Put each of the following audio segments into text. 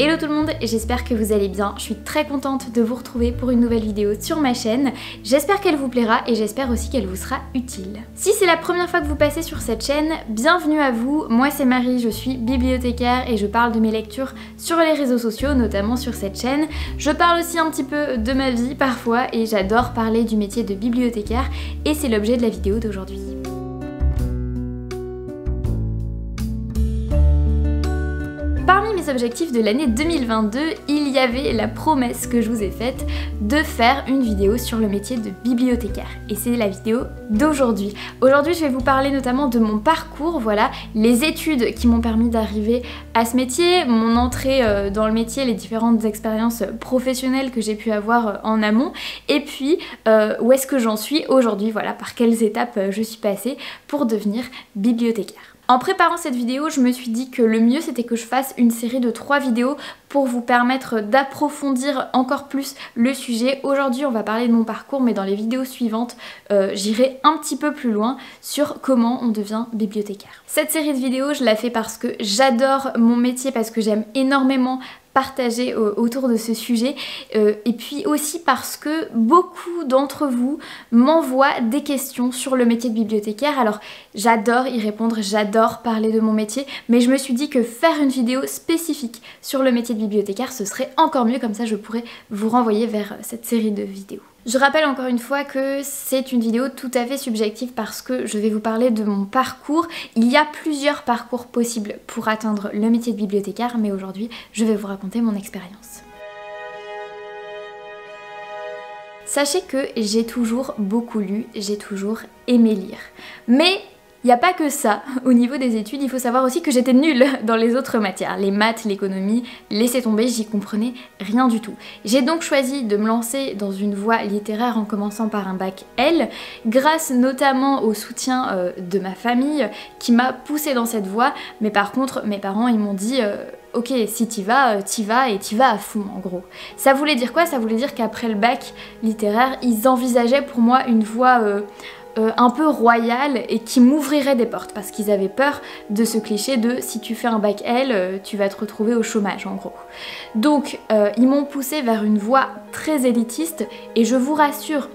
Hello tout le monde, j'espère que vous allez bien. Je suis très contente de vous retrouver pour une nouvelle vidéo sur ma chaîne. J'espère qu'elle vous plaira et j'espère aussi qu'elle vous sera utile. Si c'est la première fois que vous passez sur cette chaîne, bienvenue à vous. Moi c'est Marie, je suis bibliothécaire et je parle de mes lectures sur les réseaux sociaux, notamment sur cette chaîne. Je parle aussi un petit peu de ma vie parfois et j'adore parler du métier de bibliothécaire et c'est l'objet de la vidéo d'aujourd'hui. Parmi mes objectifs de l'année 2022, il y avait la promesse que je vous ai faite de faire une vidéo sur le métier de bibliothécaire. Et c'est la vidéo d'aujourd'hui. Aujourd'hui, je vais vous parler notamment de mon parcours, voilà, les études qui m'ont permis d'arriver à ce métier, mon entrée dans le métier, les différentes expériences professionnelles que j'ai pu avoir en amont, et puis où est-ce que j'en suis aujourd'hui, voilà, par quelles étapes je suis passée pour devenir bibliothécaire. En préparant cette vidéo, je me suis dit que le mieux c'était que je fasse une série de 3 vidéos pour vous permettre d'approfondir encore plus le sujet. Aujourd'hui on va parler de mon parcours, mais dans les vidéos suivantes j'irai un petit peu plus loin sur comment on devient bibliothécaire. Cette série de vidéos je la fais parce que j'adore mon métier, parce que j'aime énormément partager autour de ce sujet et puis aussi parce que beaucoup d'entre vous m'envoient des questions sur le métier de bibliothécaire. Alors j'adore y répondre, j'adore parler de mon métier, mais je me suis dit que faire une vidéo spécifique sur le métier de bibliothécaire ce serait encore mieux, comme ça je pourrais vous renvoyer vers cette série de vidéos. Je rappelle encore une fois que c'est une vidéo tout à fait subjective parce que je vais vous parler de mon parcours. Il y a plusieurs parcours possibles pour atteindre le métier de bibliothécaire, mais aujourd'hui je vais vous raconter mon expérience. Sachez que j'ai toujours beaucoup lu, j'ai toujours aimé lire. Mais il n'y a pas que ça. Au niveau des études, il faut savoir aussi que j'étais nulle dans les autres matières. Les maths, l'économie, laissez tomber, j'y comprenais rien du tout. J'ai donc choisi de me lancer dans une voie littéraire en commençant par un bac L, grâce notamment au soutien de ma famille qui m'a poussée dans cette voie. Mais par contre, mes parents, ils m'ont dit ok, si t'y vas et t'y vas à fond en gros. Ça voulait dire quoi? Ça voulait dire qu'après le bac littéraire, ils envisageaient pour moi une voie un peu royale et qui m'ouvrirait des portes, parce qu'ils avaient peur de ce cliché de si tu fais un bac L, tu vas te retrouver au chômage en gros. Donc ils m'ont poussée vers une voie très élitiste et je vous rassure,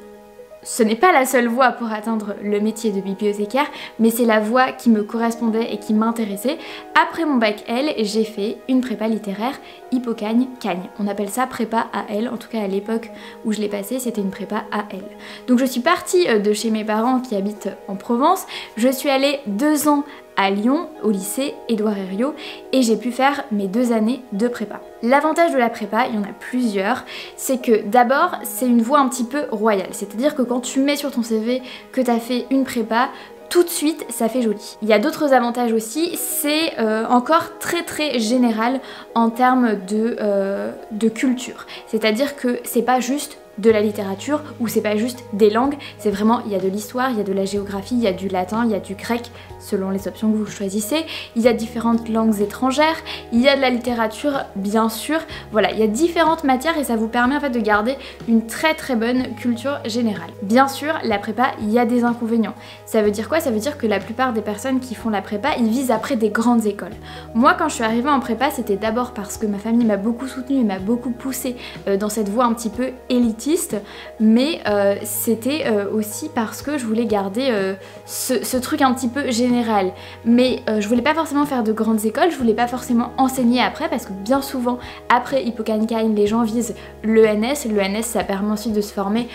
ce n'est pas la seule voie pour atteindre le métier de bibliothécaire, mais c'est la voie qui me correspondait et qui m'intéressait. Après mon bac L, j'ai fait une prépa littéraire Hippocagne-Cagne. On appelle ça prépa AL, en tout cas à l'époque où je l'ai passée, c'était une prépa AL. Donc je suis partie de chez mes parents qui habitent en Provence, je suis allée 2 ans à Lyon, au lycée Édouard Herriot, et j'ai pu faire mes 2 années de prépa. L'avantage de la prépa, il y en a plusieurs, c'est que d'abord c'est une voie un petit peu royale, c'est-à-dire que quand tu mets sur ton CV que tu as fait une prépa, tout de suite ça fait joli. Il y a d'autres avantages aussi, c'est encore très général en termes de culture, c'est-à-dire que c'est pas juste de la littérature ou c'est pas juste des langues, c'est vraiment, il y a de l'histoire, il y a de la géographie, il y a du latin, il y a du grec selon les options que vous choisissez, il y a différentes langues étrangères, il y a de la littérature bien sûr, voilà, il y a différentes matières et ça vous permet en fait de garder une très bonne culture générale. Bien sûr, la prépa, il y a des inconvénients. Ça veut dire quoi? Ça veut dire que la plupart des personnes qui font la prépa, ils visent après des grandes écoles. Moi quand je suis arrivée en prépa, c'était d'abord parce que ma famille m'a beaucoup soutenue et m'a beaucoup poussée dans cette voie un petit peu élitiste, mais c'était aussi parce que je voulais garder ce truc un petit peu général. Mais je voulais pas forcément faire de grandes écoles, je voulais pas forcément enseigner après, parce que bien souvent après Hippocagne-Cagne les gens visent l'ENS. L'ENS ça permet ensuite de se former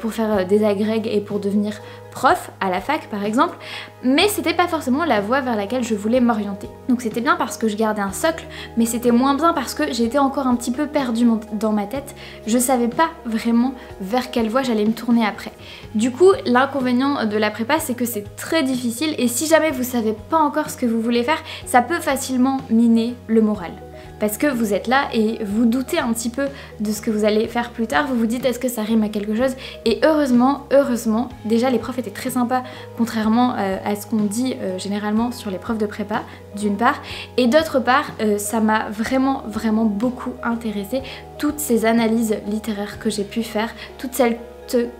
pour faire des agrègues et pour devenir prof à la fac par exemple, mais c'était pas forcément la voie vers laquelle je voulais m'orienter. Donc c'était bien parce que je gardais un socle, mais c'était moins bien parce que j'étais encore un petit peu perdue dans ma tête, je savais pas vraiment vers quelle voie j'allais me tourner après. Du coup l'inconvénient de la prépa c'est que c'est très difficile et si jamais vous savez pas encore ce que vous voulez faire, ça peut facilement miner le moral. Parce que vous êtes là et vous doutez un petit peu de ce que vous allez faire plus tard, vous vous dites est-ce que ça rime à quelque chose, et heureusement, déjà les profs étaient très sympas contrairement à ce qu'on dit généralement sur les profs de prépa, d'une part, et d'autre part ça m'a vraiment beaucoup intéressée, toutes ces analyses littéraires que j'ai pu faire, toute cette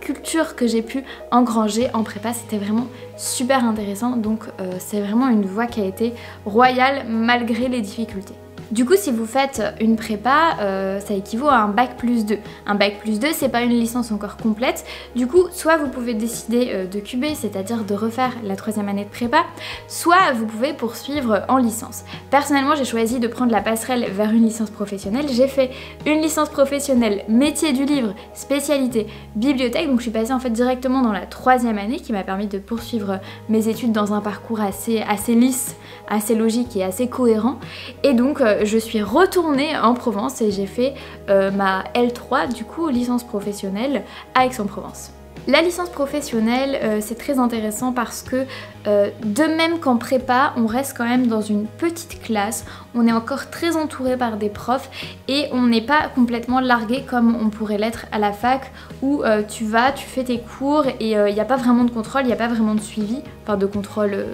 culture que j'ai pu engranger en prépa, c'était vraiment super intéressant, donc c'est vraiment une voie qui a été royale malgré les difficultés. Du coup si vous faites une prépa, ça équivaut à un bac+2. Un bac+2 c'est pas une licence encore complète, du coup soit vous pouvez décider de QB, c'est-à-dire de refaire la 3e année de prépa, soit vous pouvez poursuivre en licence. Personnellement j'ai choisi de prendre la passerelle vers une licence professionnelle, j'ai fait une licence professionnelle métier du livre, spécialité bibliothèque, donc je suis passée en fait directement dans la 3e année qui m'a permis de poursuivre mes études dans un parcours assez lisse, assez logique et assez cohérent. Et donc je suis retournée en Provence et j'ai fait ma L3 du coup licence professionnelle à Aix-en-Provence. La licence professionnelle, c'est très intéressant parce que de même qu'en prépa, on reste quand même dans une petite classe, on est encore très entouré par des profs et on n'est pas complètement largué comme on pourrait l'être à la fac où tu fais tes cours et il n'y a pas vraiment de contrôle, il n'y a pas vraiment de suivi, enfin de contrôle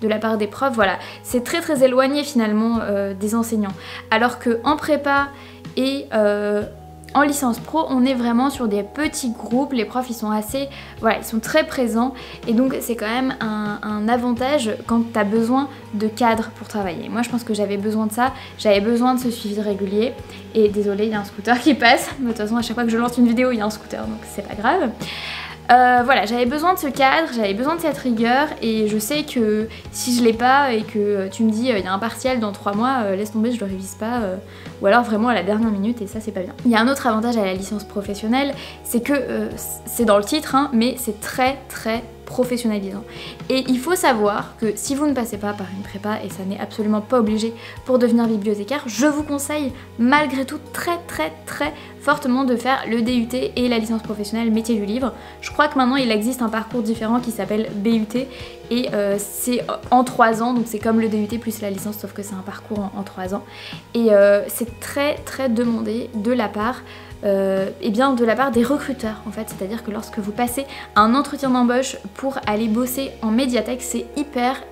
de la part des profs, voilà. C'est très éloigné finalement des enseignants. Alors qu'en prépa et en licence pro, on est vraiment sur des petits groupes, les profs ils sont ils sont très présents et donc c'est quand même un avantage quand tu as besoin de cadre pour travailler. Moi je pense que j'avais besoin de ça, j'avais besoin de ce suivi régulier et désolé il y a un scooter qui passe, mais de toute façon à chaque fois que je lance une vidéo il y a un scooter donc c'est pas grave. Voilà, j'avais besoin de ce cadre, j'avais besoin de cette rigueur et je sais que si je l'ai pas et que tu me dis il y a un partiel dans 3 mois, laisse tomber, je le révise pas, ou alors vraiment à la dernière minute et ça c'est pas bien. Il y a un autre avantage à la licence professionnelle, c'est que c'est dans le titre, hein, mais c'est très professionnalisant. Et il faut savoir que si vous ne passez pas par une prépa, et ça n'est absolument pas obligé pour devenir bibliothécaire, je vous conseille malgré tout très fortement de faire le DUT et la licence professionnelle métier du livre. Je crois que maintenant il existe un parcours différent qui s'appelle BUT et c'est en 3 ans, donc c'est comme le DUT plus la licence sauf que c'est un parcours en 3 ans. Et c'est très demandé de la part de la part des recruteurs en fait, c'est-à-dire que lorsque vous passez un entretien d'embauche pour aller bosser en médiathèque, c'est hyper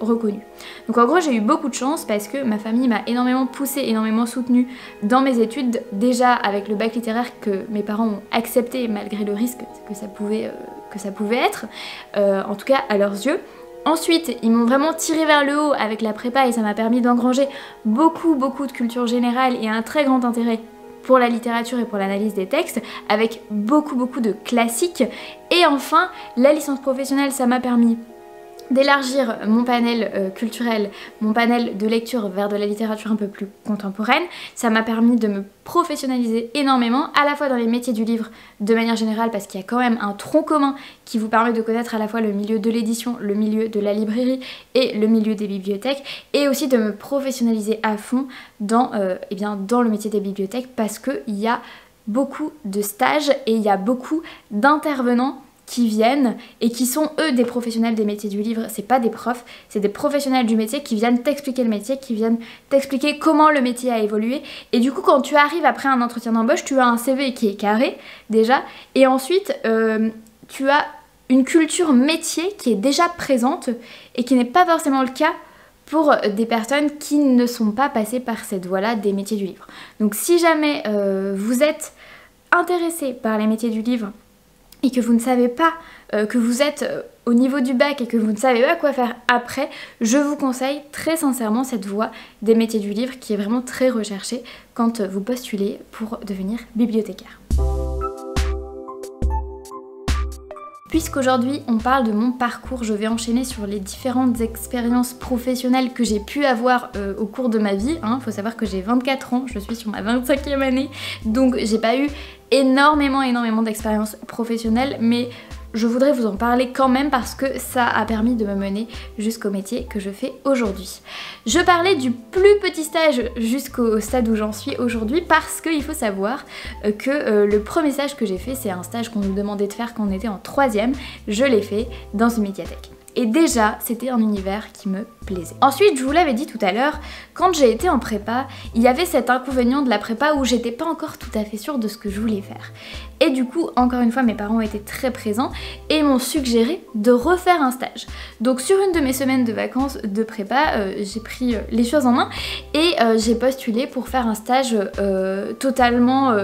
reconnu. Donc en gros j'ai eu beaucoup de chance parce que ma famille m'a énormément poussée, énormément soutenue dans mes études, déjà avec le bac littéraire que mes parents ont accepté malgré le risque que ça pouvait être, en tout cas à leurs yeux. Ensuite, ils m'ont vraiment tiré vers le haut avec la prépa et ça m'a permis d'engranger beaucoup de culture générale et un très grand intérêt pour la littérature et pour l'analyse des textes, avec beaucoup de classiques. Et enfin, la licence professionnelle, ça m'a permis d'élargir mon panel culturel, mon panel de lecture vers de la littérature un peu plus contemporaine. Ça m'a permis de me professionnaliser énormément, à la fois dans les métiers du livre de manière générale, parce qu'il y a quand même un tronc commun qui vous permet de connaître à la fois le milieu de l'édition, le milieu de la librairie et le milieu des bibliothèques, et aussi de me professionnaliser à fond dans le métier des bibliothèques, parce qu'il y a beaucoup de stages et il y a beaucoup d'intervenants qui viennent et qui sont eux des professionnels des métiers du livre, c'est pas des profs, c'est des professionnels du métier qui viennent t'expliquer le métier, qui viennent t'expliquer comment le métier a évolué. Et du coup quand tu arrives après un entretien d'embauche, tu as un CV qui est carré déjà, et ensuite tu as une culture métier qui est déjà présente et qui n'est pas forcément le cas pour des personnes qui ne sont pas passées par cette voie-là des métiers du livre. Donc si jamais vous êtes intéressé par les métiers du livre et que vous ne savez pas, que vous êtes au niveau du bac et que vous ne savez pas quoi faire après, je vous conseille très sincèrement cette voie des métiers du livre qui est vraiment très recherchée quand vous postulez pour devenir bibliothécaire. Puisqu'aujourd'hui on parle de mon parcours, je vais enchaîner sur les différentes expériences professionnelles que j'ai pu avoir au cours de ma vie. Faut savoir que j'ai 24 ans, je suis sur ma 25e année, donc j'ai pas eu énormément d'expériences professionnelles, mais je voudrais vous en parler quand même parce que ça a permis de me mener jusqu'au métier que je fais aujourd'hui. Je parlais du plus petit stage jusqu'au stade où j'en suis aujourd'hui parce qu'il faut savoir que le premier stage que j'ai fait, c'est un stage qu'on nous demandait de faire quand on était en 3e, je l'ai fait dans une médiathèque. Et déjà, c'était un univers qui me plaisait. Ensuite, je vous l'avais dit tout à l'heure, quand j'ai été en prépa, il y avait cet inconvénient de la prépa où j'étais pas encore tout à fait sûre de ce que je voulais faire. Et du coup, encore une fois, mes parents étaient très présents et m'ont suggéré de refaire un stage. Donc sur une de mes semaines de vacances de prépa, j'ai pris les choses en main et j'ai postulé pour faire un stage totalement...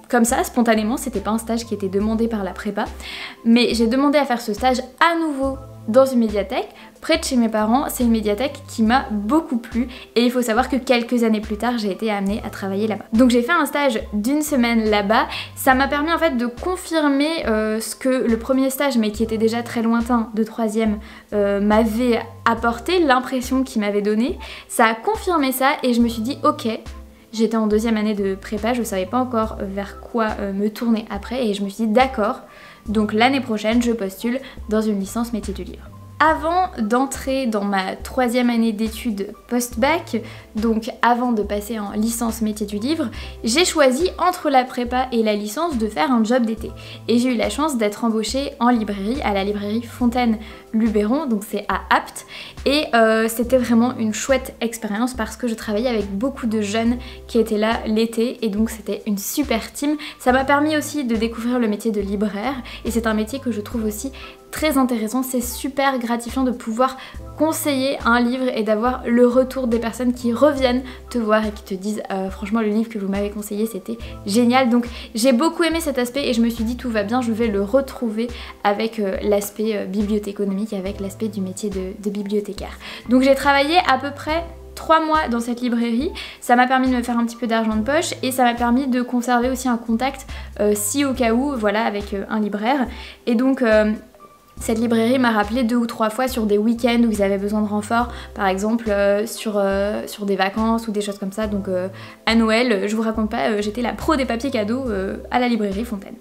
comme ça, spontanément, c'était pas un stage qui était demandé par la prépa, mais j'ai demandé à faire ce stage à nouveau dans une médiathèque près de chez mes parents. C'est une médiathèque qui m'a beaucoup plu et il faut savoir que quelques années plus tard j'ai été amenée à travailler là-bas. Donc j'ai fait un stage d'1 semaine là-bas. Ça m'a permis en fait de confirmer ce que le premier stage, mais qui était déjà très lointain, de 3e, m'avait apporté, l'impression qu'il m'avait donnée. Ça a confirmé ça et je me suis dit ok. J'étais en 2e année de prépa, je savais pas encore vers quoi me tourner après et je me suis dit d'accord, donc l'année prochaine je postule dans une licence métier du livre. Avant d'entrer dans ma 3e année d'études post-bac, donc avant de passer en licence métier du livre, j'ai choisi entre la prépa et la licence de faire un job d'été. Et j'ai eu la chance d'être embauchée en librairie, à la librairie Fontaine-Luberon, donc c'est à Apt. Et c'était vraiment une chouette expérience parce que je travaillais avec beaucoup de jeunes qui étaient là l'été et donc c'était une super team. Ça m'a permis aussi de découvrir le métier de libraire et c'est un métier que je trouve aussi très intéressant. C'est super gratifiant de pouvoir conseiller un livre et d'avoir le retour des personnes qui reviennent te voir et qui te disent franchement le livre que vous m'avez conseillé c'était génial. Donc j'ai beaucoup aimé cet aspect et je me suis dit tout va bien, je vais le retrouver avec l'aspect bibliothéconomique, avec l'aspect du métier de bibliothécaire. Donc j'ai travaillé à peu près 3 mois dans cette librairie, ça m'a permis de me faire un petit peu d'argent de poche et ça m'a permis de conserver aussi un contact si au cas où, voilà, avec un libraire. Et donc cette librairie m'a rappelé 2 ou 3 fois sur des week-ends où ils avaient besoin de renfort, par exemple sur des vacances ou des choses comme ça. Donc à Noël, je vous raconte pas, j'étais la pro des papiers cadeaux à la librairie Fontaine.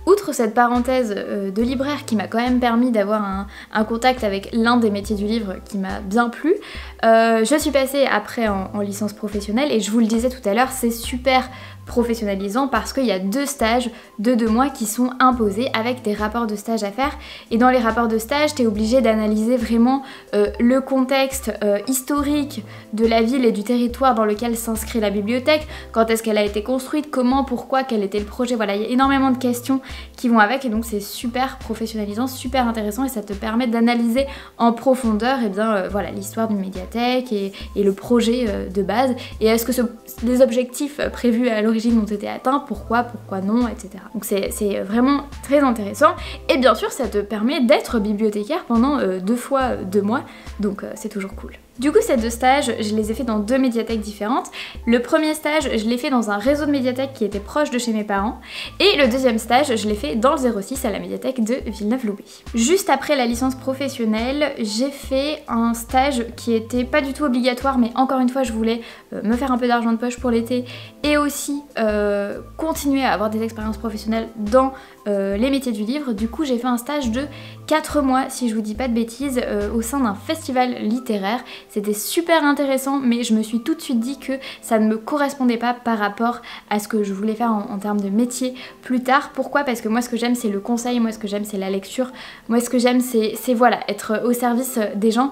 Outre cette parenthèse de libraire qui m'a quand même permis d'avoir un contact avec l'un des métiers du livre qui m'a bien plu, je suis passée après en licence professionnelle et je vous le disais tout à l'heure, c'est super professionnalisant parce qu'il y a 2 stages de 2 mois qui sont imposés avec des rapports de stage à faire et dans les rapports de stage t'es obligé d'analyser vraiment le contexte historique de la ville et du territoire dans lequel s'inscrit la bibliothèque, quand est-ce qu'elle a été construite, comment, pourquoi, quel était le projet, voilà, il y a énormément de questions qui vont avec et donc c'est super professionnalisant, super intéressant et ça te permet d'analyser en profondeur et bien voilà l'histoire d'une médiathèque et le projet de base et est-ce que les objectifs prévus à l'origine ont été atteints, pourquoi non, etc. Donc c'est vraiment très intéressant et bien sûr ça te permet d'être bibliothécaire pendant 2 fois 2 mois donc c'est toujours cool. Du coup ces 2 stages, je les ai fait dans 2 médiathèques différentes. Le premier stage, je l'ai fait dans un réseau de médiathèques qui était proche de chez mes parents et le 2e stage, je l'ai fait dans le 06 à la médiathèque de Villeneuve-Loubet. Juste après la licence professionnelle, j'ai fait un stage qui était pas du tout obligatoire mais encore une fois je voulais me faire un peu d'argent de poche pour l'été et aussi continuer à avoir des expériences professionnelles dans les métiers du livre. Du coup j'ai fait un stage de 4 mois si je vous dis pas de bêtises au sein d'un festival littéraire. C'était super intéressant mais je me suis tout de suite dit que ça ne me correspondait pas par rapport à ce que je voulais faire en termes de métier plus tard. Pourquoi? Parce que moi ce que j'aime c'est le conseil, moi ce que j'aime c'est la lecture, moi ce que j'aime c'est voilà, être au service des gens.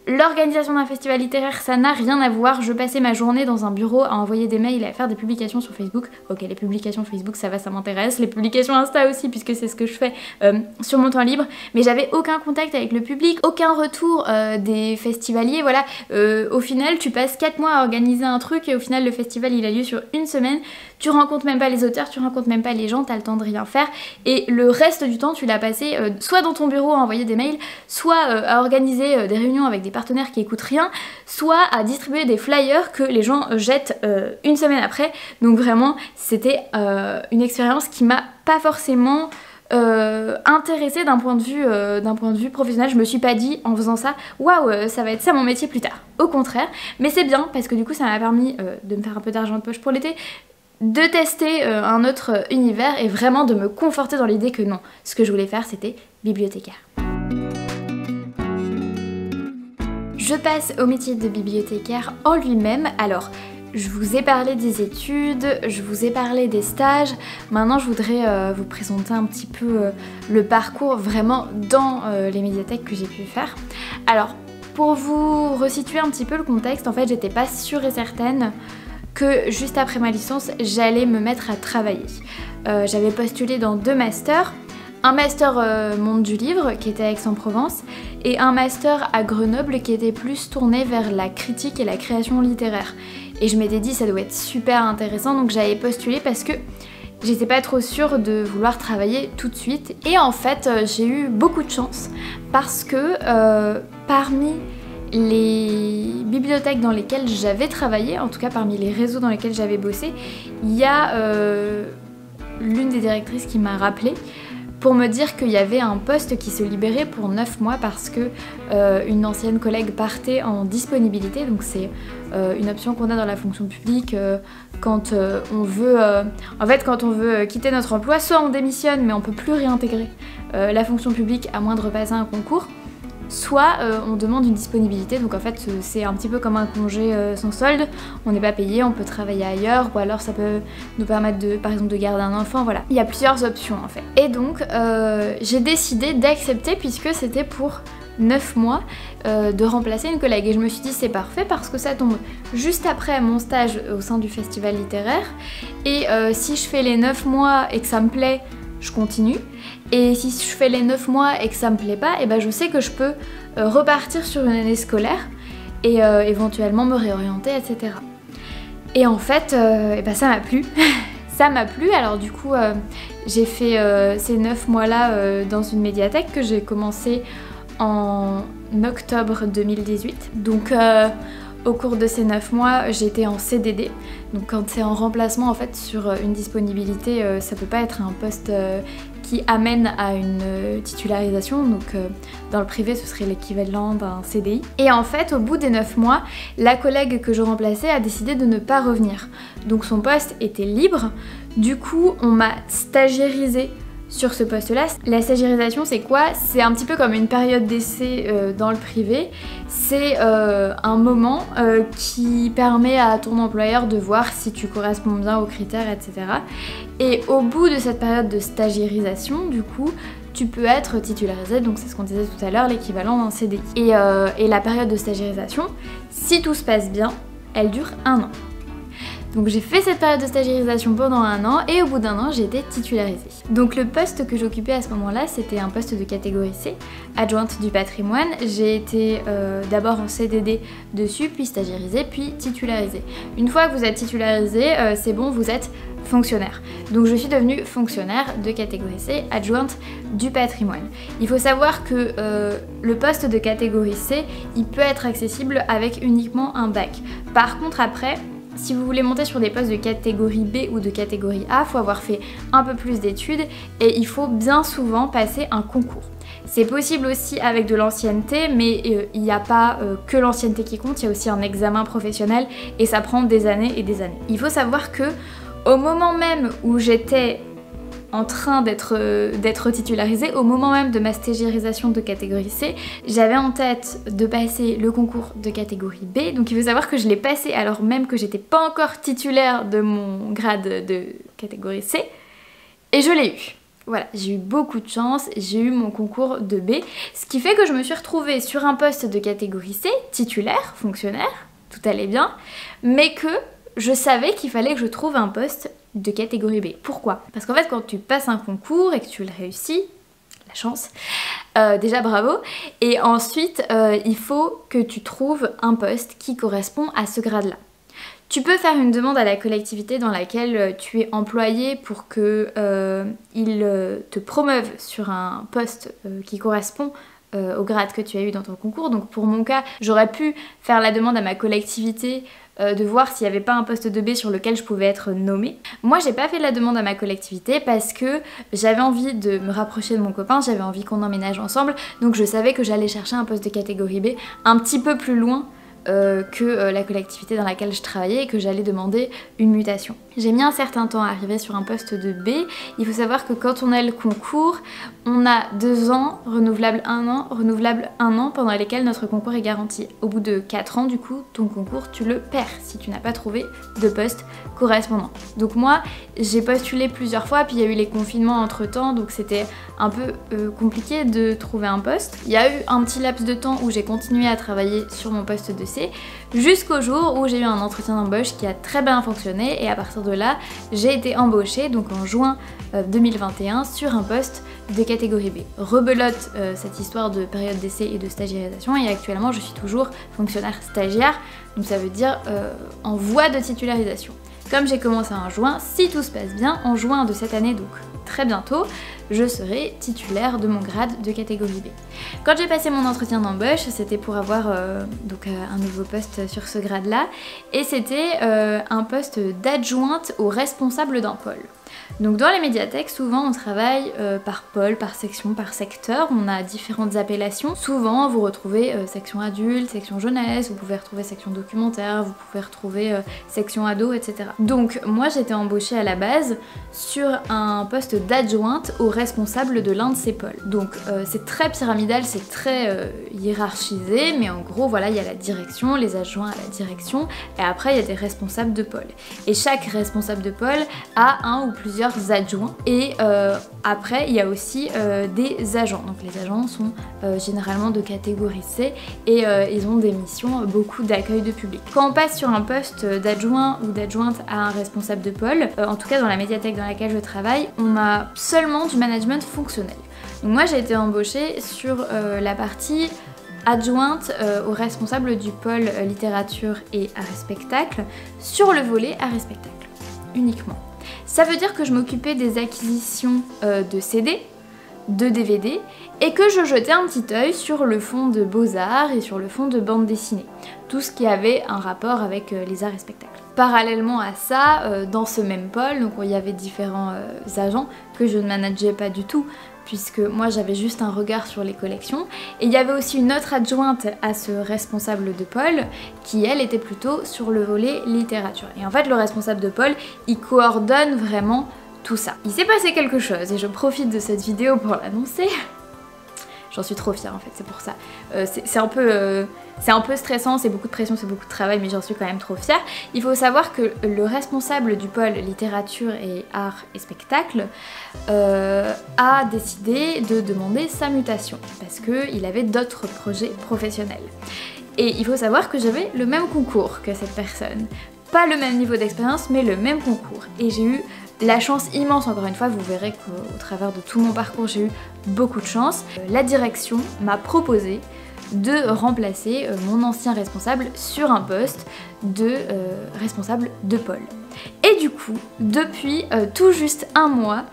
L'organisation d'un festival littéraire, ça n'a rien à voir. Je passais ma journée dans un bureau à envoyer des mails et à faire des publications sur Facebook. Ok, les publications Facebook, ça va, ça m'intéresse. Les publications Insta aussi, puisque c'est ce que je fais sur mon temps libre. Mais j'avais aucun contact avec le public, aucun retour des festivaliers. Voilà, au final, tu passes 4 mois à organiser un truc et au final, le festival, il a lieu sur 1 semaine. Tu rencontres même pas les auteurs, tu rencontres même pas les gens, t'as le temps de rien faire. Et le reste du temps, tu l'as passé soit dans ton bureau à envoyer des mails, soit à organiser des réunions avec des partenaires qui écoutent rien, soit à distribuer des flyers que les gens jettent 1 semaine après. Donc vraiment, c'était une expérience qui m'a pas forcément intéressée d'un point de vue professionnel. Je me suis pas dit en faisant ça waouh ça va être ça mon métier plus tard, au contraire. Mais c'est bien parce que du coup ça m'a permis de me faire un peu d'argent de poche pour l'été, de tester un autre univers et vraiment de me conforter dans l'idée que non, ce que je voulais faire c'était bibliothécaire. Je passe au métier de bibliothécaire en lui-même. Alors je vous ai parlé des études, je vous ai parlé des stages, maintenant je voudrais vous présenter un petit peu le parcours vraiment dans les médiathèques que j'ai pu faire. Alors pour vous resituer un petit peu le contexte, en fait j'étais pas sûre et certaine que juste après ma licence j'allais me mettre à travailler. J'avais postulé dans 2 masters, un master monde du livre qui était à Aix-en-Provence et un master à Grenoble qui était plus tourné vers la critique et la création littéraire. Et je m'étais dit ça doit être super intéressant donc j'avais postulé parce que j'étais pas trop sûre de vouloir travailler tout de suite. Et en fait, j'ai eu beaucoup de chance parce que parmi les bibliothèques dans lesquelles j'avais travaillé, en tout cas parmi les réseaux dans lesquels j'avais bossé, il y a l'une des directrices qui m'a rappelée pour me dire qu'il y avait un poste qui se libérait pour 9 mois parce que une ancienne collègue partait en disponibilité. Donc c'est une option qu'on a dans la fonction publique quand on veut en fait quand on veut quitter notre emploi, soit on démissionne mais on peut plus réintégrer la fonction publique à moins de repasser un concours, soit on demande une disponibilité. Donc en fait c'est un petit peu comme un congé sans solde, on n'est pas payé, on peut travailler ailleurs, ou alors ça peut nous permettre de, par exemple, de garder un enfant, voilà. Il y a plusieurs options en fait. Et donc j'ai décidé d'accepter puisque c'était pour 9 mois de remplacer une collègue. Et je me suis dit c'est parfait parce que ça tombe juste après mon stage au sein du festival littéraire. Et si je fais les 9 mois et que ça me plaît, je continue. Et si je fais les 9 mois et que ça me plaît pas, et ben je sais que je peux repartir sur une année scolaire et éventuellement me réorienter, etc. Et en fait, et ben ça m'a plu. Ça m'a plu, alors du coup j'ai fait ces 9 mois-là dans une médiathèque que j'ai commencé en octobre 2018. Donc au cours de ces 9 mois, j'étais en CDD. Donc quand c'est en remplacement en fait sur une disponibilité, ça peut pas être un poste qui amène à une titularisation. Donc dans le privé, ce serait l'équivalent d'un CDI. Et en fait, au bout des 9 mois, la collègue que je remplaçais a décidé de ne pas revenir. Donc son poste était libre. Du coup, on m'a stagiairisée sur ce poste-là. La stagiairisation, c'est quoi? C'est un petit peu comme une période d'essai dans le privé. C'est un moment qui permet à ton employeur de voir si tu corresponds bien aux critères, etc. Et au bout de cette période de stagiairisation, du coup, tu peux être titularisé, donc c'est ce qu'on disait tout à l'heure, l'équivalent d'un CDI. Et la période de stagiairisation, si tout se passe bien, elle dure 1 an. Donc j'ai fait cette période de stagiairisation pendant 1 an et au bout d'1 an j'ai été titularisée. Donc le poste que j'occupais à ce moment-là, c'était un poste de catégorie C, adjointe du patrimoine. J'ai été d'abord en CDD dessus, puis stagiairisée, puis titularisée. Une fois que vous êtes titularisé, c'est bon, vous êtes fonctionnaire. Donc je suis devenue fonctionnaire de catégorie C, adjointe du patrimoine. Il faut savoir que le poste de catégorie C, il peut être accessible avec uniquement un bac. Par contre après, si vous voulez monter sur des postes de catégorie B ou de catégorie A, il faut avoir fait un peu plus d'études et il faut bien souvent passer un concours. C'est possible aussi avec de l'ancienneté, mais il n'y a pas que l'ancienneté qui compte, il y a aussi un examen professionnel et ça prend des années et des années. Il faut savoir que au moment même où j'étais en train d'être titularisée, au moment même de ma stagiairisation de catégorie C, j'avais en tête de passer le concours de catégorie B. Donc il faut savoir que je l'ai passé alors même que j'étais pas encore titulaire de mon grade de catégorie C, et je l'ai eu. Voilà, j'ai eu beaucoup de chance, j'ai eu mon concours de B, ce qui fait que je me suis retrouvée sur un poste de catégorie C, titulaire, fonctionnaire, tout allait bien, mais que je savais qu'il fallait que je trouve un poste de catégorie B. Pourquoi? Parce qu'en fait quand tu passes un concours et que tu le réussis, la chance, déjà bravo, et ensuite il faut que tu trouves un poste qui correspond à ce grade-là. Tu peux faire une demande à la collectivité dans laquelle tu es employé pour qu'ils te promeuvent sur un poste qui correspond au grade que tu as eu dans ton concours. Donc pour mon cas, j'aurais pu faire la demande à ma collectivité de voir s'il n'y avait pas un poste de B sur lequel je pouvais être nommée. Moi j'ai pas fait la demande à ma collectivité parce que j'avais envie de me rapprocher de mon copain, j'avais envie qu'on emménage ensemble, donc je savais que j'allais chercher un poste de catégorie B un petit peu plus loin que la collectivité dans laquelle je travaillais et que j'allais demander une mutation. J'ai mis un certain temps à arriver sur un poste de B. Il faut savoir que quand on a le concours, on a 2 ans, renouvelable 1 an, renouvelable 1 an, pendant lesquels notre concours est garanti. Au bout de 4 ans, du coup, ton concours, tu le perds si tu n'as pas trouvé de poste correspondant. Donc moi, j'ai postulé plusieurs fois, puis il y a eu les confinements entre temps, donc c'était un peu compliqué de trouver un poste. Il y a eu un petit laps de temps où j'ai continué à travailler sur mon poste de C, jusqu'au jour où j'ai eu un entretien d'embauche qui a très bien fonctionné, et à partir de là, j'ai été embauchée, donc en juin 2021, sur un poste de catégorie B. Rebelote cette histoire de période d'essai et de stagiarisation, et actuellement je suis toujours fonctionnaire stagiaire, donc ça veut dire en voie de titularisation. Comme j'ai commencé en juin, si tout se passe bien, en juin de cette année, donc très bientôt, je serai titulaire de mon grade de catégorie B. Quand j'ai passé mon entretien d'embauche, c'était pour avoir un nouveau poste sur ce grade-là, et c'était un poste d'adjointe au responsable d'un pôle. Donc dans les médiathèques, souvent on travaille par pôle, par section, par secteur, on a différentes appellations. Souvent vous retrouvez section adulte, section jeunesse, vous pouvez retrouver section documentaire, vous pouvez retrouver section ado, etc. Donc moi j'étais embauchée à la base sur un poste d'adjointe au responsable de l'un de ces pôles. Donc c'est très pyramidal, c'est très hiérarchisé, mais en gros voilà, il y a la direction, les adjoints à la direction, et après il y a des responsables de pôle. Et chaque responsable de pôle a un ou plusieurs adjoints, et après il y a aussi des agents. Donc les agents sont généralement de catégorie C et ils ont des missions, beaucoup d'accueil de public. Quand on passe sur un poste d'adjoint ou d'adjointe à un responsable de pôle, en tout cas dans la médiathèque dans laquelle je travaille, on a seulement du management fonctionnel. Donc moi j'ai été embauchée sur la partie adjointe au responsable du pôle littérature et art et spectacle sur le volet art et spectacle uniquement. Ça veut dire que je m'occupais des acquisitions de CD, de DVD, et que je jetais un petit œil sur le fond de beaux-arts et sur le fond de bande dessinée. Tout ce qui avait un rapport avec les arts et spectacles. Parallèlement à ça, dans ce même pôle, donc il y avait différents agents que je ne manageais pas du tout, puisque moi j'avais juste un regard sur les collections, et il y avait aussi une autre adjointe à ce responsable de pôle qui elle était plutôt sur le volet littérature. Et en fait le responsable de pôle il coordonne vraiment tout ça. Il s'est passé quelque chose et je profite de cette vidéo pour l'annoncer. J'en suis trop fière en fait, c'est pour ça. C'est un peu stressant, c'est beaucoup de pression, c'est beaucoup de travail, mais j'en suis quand même trop fière. Il faut savoir que le responsable du pôle littérature et art et spectacle a décidé de demander sa mutation parce qu'il avait d'autres projets professionnels. Et il faut savoir que j'avais le même concours que cette personne. Pas le même niveau d'expérience, mais le même concours. Et j'ai eu la chance immense, encore une fois, vous verrez qu'au travers de tout mon parcours, j'ai eu beaucoup de chance. La direction m'a proposé de remplacer mon ancien responsable sur un poste de responsable de pôle. Et du coup, depuis tout juste un mois,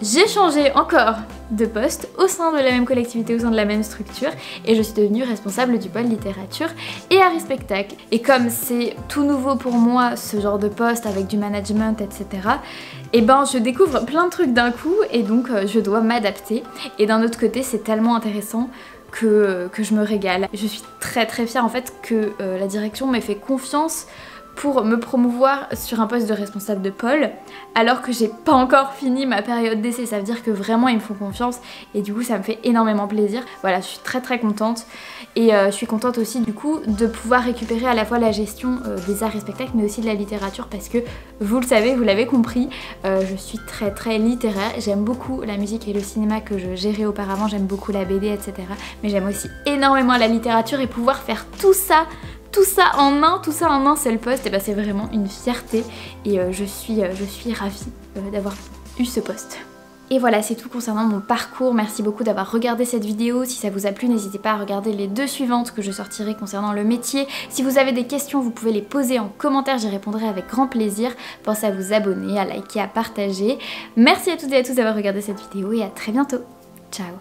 j'ai changé encore de poste au sein de la même collectivité, au sein de la même structure, et je suis devenue responsable du pôle littérature et art et spectacle. Et comme c'est tout nouveau pour moi, ce genre de poste avec du management, etc., et ben je découvre plein de trucs d'un coup, et donc je dois m'adapter. Et d'un autre côté, c'est tellement intéressant que je me régale. Je suis très fière en fait que la direction m'ait fait confiance pour me promouvoir sur un poste de responsable de pôle alors que j'ai pas encore fini ma période d'essai. Ça veut dire que vraiment ils me font confiance et du coup ça me fait énormément plaisir. Voilà, je suis très contente et je suis contente aussi du coup de pouvoir récupérer à la fois la gestion des arts et spectacles mais aussi de la littérature parce que vous le savez, vous l'avez compris, je suis très littéraire. J'aime beaucoup la musique et le cinéma que je gérais auparavant, j'aime beaucoup la BD, etc. Mais j'aime aussi énormément la littérature et pouvoir faire tout ça en un seul poste, et ben c'est vraiment une fierté et je suis ravie d'avoir eu ce poste. Et voilà, c'est tout concernant mon parcours. Merci beaucoup d'avoir regardé cette vidéo. Si ça vous a plu, n'hésitez pas à regarder les 2 suivantes que je sortirai concernant le métier. Si vous avez des questions, vous pouvez les poser en commentaire, j'y répondrai avec grand plaisir. Pensez à vous abonner, à liker, à partager. Merci à toutes et à tous d'avoir regardé cette vidéo et à très bientôt. Ciao.